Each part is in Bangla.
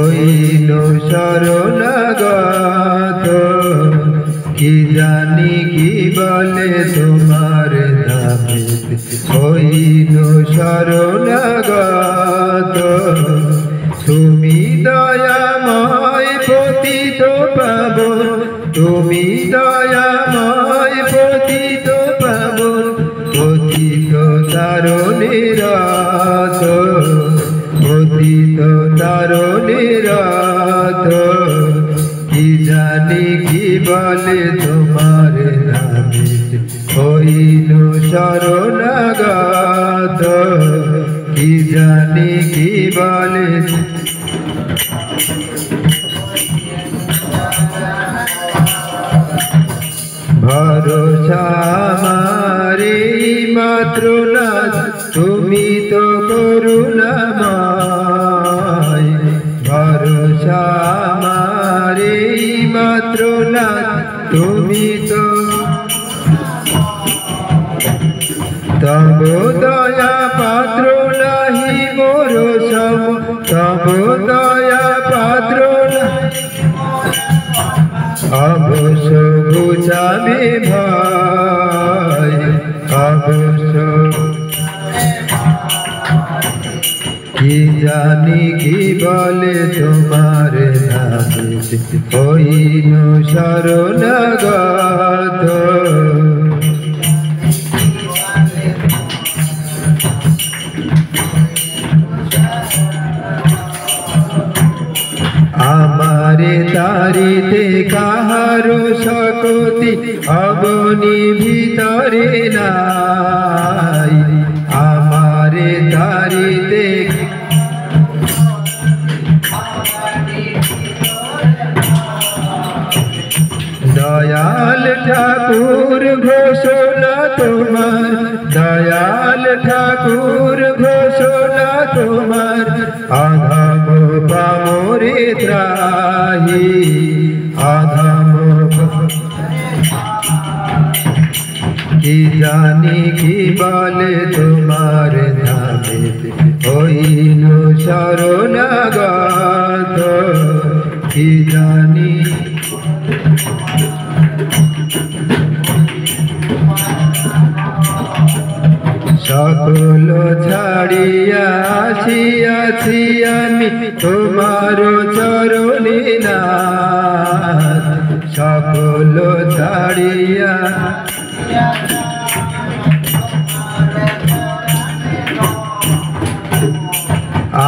হইল শরণাগত কি জানি কি বলে তোমার নামে হইল শরণাগত তুমি দয়াময় পতিত পাবন তুমি দয়াময় পতিত পাবন পতিত তারণের রথ পতিত তারণের রথ কি জানি কি বলে তোমার নামে হইল শরণাগত কি জানি কি বলে ভরসা আমারে মাত্র না তুমি তো করুণাময় ভরসা আমারে মাত্র না তুমি তো তব দয়া পাত্র নাহি মোর সম তব দয়া পাত্র অবশ্য বুঝাবে ভাই অবশ্য কি জানি কি বলে তোমার নামে হইল শরণাগত আমারে তারিতে কাহারো শক্তি অবনি ভিতরে নাই আমারে তারিতে দয়াল ঠাকুর ঘোষণা তোমার দয়াল ঠাকুর ঘোষণা তোমার আধাম পামরে ত্রাহি আধাম কি জানি কি বলে তোমার নামে হইল শরণাগত কি জানি সকল ছাড়িয়া আসিয়াছি আমি তোমার চরণে নাথ সকল ছাড়িয়া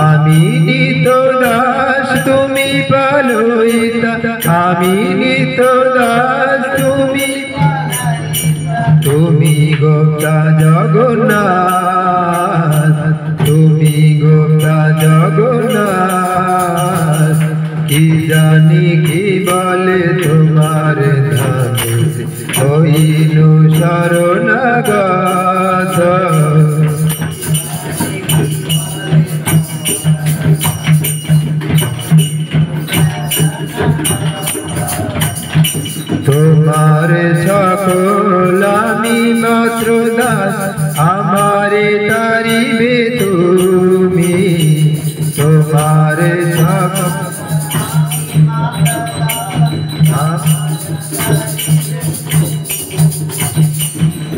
আমি নিত দাস তুমি পালয়িতা আমি নিত দাস তুমি গোপ্তা জগন্নাথ তুমি গোপ্তা জগন্নাথ কি জানি কি বলে তোমার নামে হইল শরণাগত তোমার সকল আমি মাত্র দাস আমারে তারিবে তুমি তোমার সকল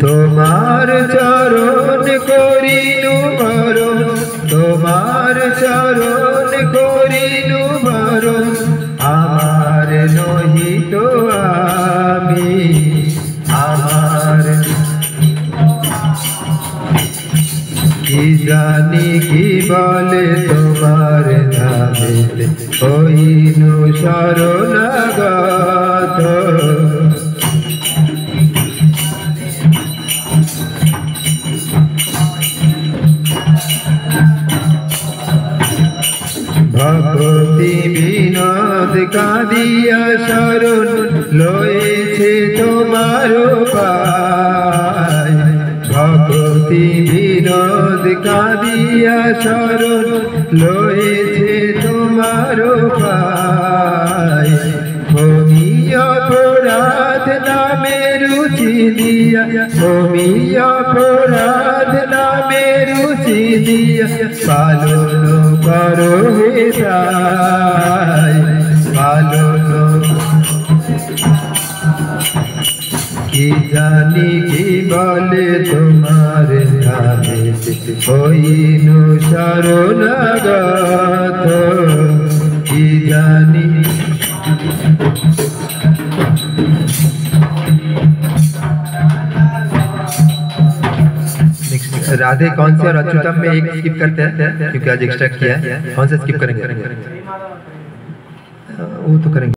তোমার চরণ করিনু মরণ তোমার চরণ করিনু মরণ আমার নহিত আমি আমার কি জানি কি বলে তোমার নামে হইল শরণাগত ভক্তি বিনোদ কাঁদিয়া শরণ লয়েছে তোমার পায় ভক্তি বিনোদ কাঁদিয়া শরণ লয়েছে তোমার পায় ভূমি অপরাধ নামে রুচি দিয়া ভূমি অপরাধ নামে রুচি দিয়া পালন করো হে কি জানি কি বলে তোমার ধারে হইনু শরণাগত কি জানি। राधे कौन से और अच्युतम में एक स्किप करते हैं क्योंकि आज एक्स्ट्रा किया है, कौन सा स्किप करेंगे? वो तो करेंगे।